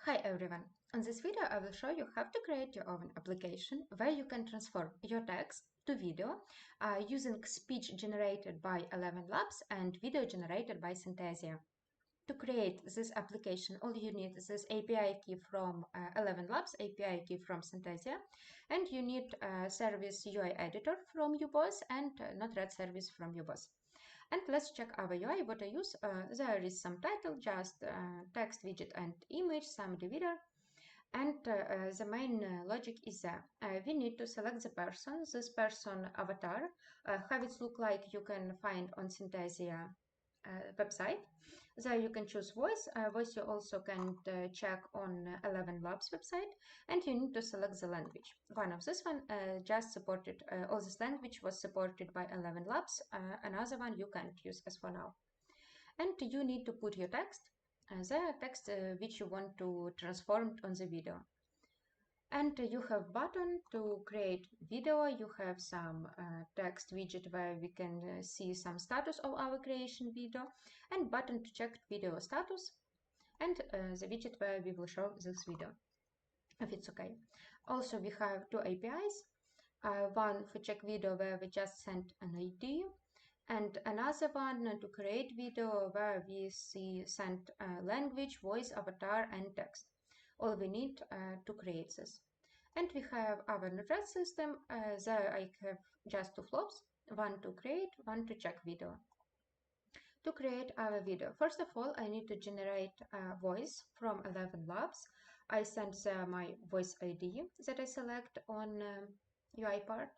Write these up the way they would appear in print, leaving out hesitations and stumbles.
Hi everyone! On this video I will show you how to create your own application where you can transform your text to video using speech generated by ElevenLabs and video generated by Synthesia. To create this application, all you need is this API key from ElevenLabs, API key from Synthesia, and you need service UI editor from UBOS and Node-RED service from UBOS. And let's check our UI. What I use, there is some title, just text, widget, and image, some divider. And the main logic is that we need to select the person, this person avatar, how it look like you can find on Synthesia website. There you can choose voice. Voice you also can check on ElevenLabs website, and you need to select the language. One of this one just supported, all this language was supported by ElevenLabs. Another one you can't use as for now. And you need to put your text, the text which you want to transform on the video. And you have button to create video. You have some text widget where we can see some status of our creation video, and button to check video status, and the widget where we will show this video if it's okay. Also we have two APIs, one for check video where we just send an ID, and another one to create video where we send language, voice, avatar, and text. All we need to create this. And we have our Node-RED system. There I have just two flops, one to create, one to check video. To create our video, first of all, I need to generate a voice from ElevenLabs. I send my voice ID that I select on UI part.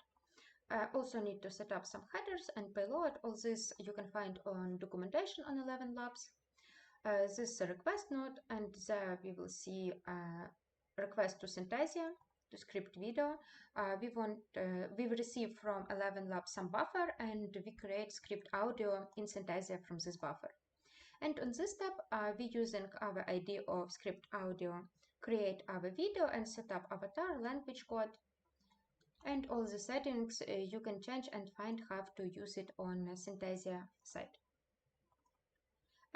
I also need to set up some headers and payload. All this you can find on documentation on ElevenLabs. This is a request node, and there we will see request to Synthesia to script video. We receive from ElevenLabs some buffer, and we create script audio in Synthesia from this buffer. And on this step, we using our ID of script audio, create our video and set up avatar, language code, and all the settings you can change and find how to use it on Synthesia site.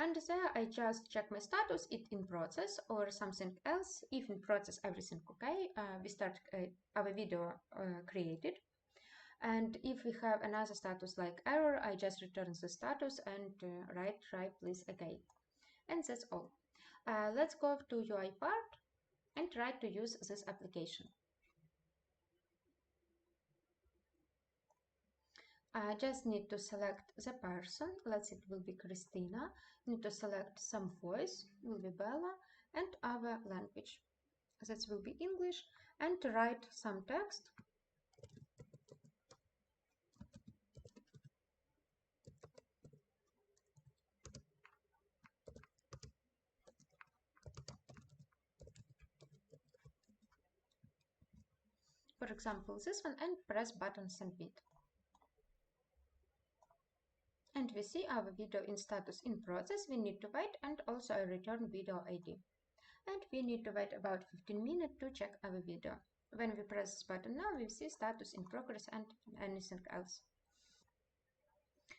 And there I just check my status, it in process or something else. If in process everything okay, we start our video created. And if we have another status like error, I just return the status and write try please again. And that's all. Let's go to UI part and try to use this application. I just need to select the person, let's say it will be Christina, need to select some voice, will be Bella, and our language, that will be English, and to write some text. For example, this one, and press button submit. And we see our video in status in process. We need to wait, and also I return video ID. And we need to wait about 15 minutes to check our video. When we press this button now, we see status in progress and anything else.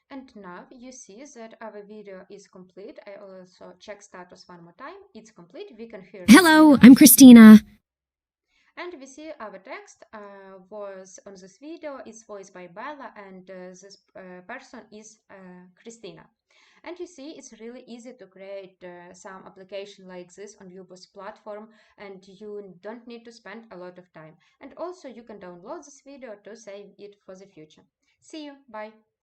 And now you see that our video is complete. I also check status one more time. It's complete. We can hear. Hello, I'm Christina. And we see our text was on this video is voiced by Bella, and this person is Christina. And you see it's really easy to create some application like this on UBOS platform, and you don't need to spend a lot of time. And also you can download this video to save it for the future. See you, bye.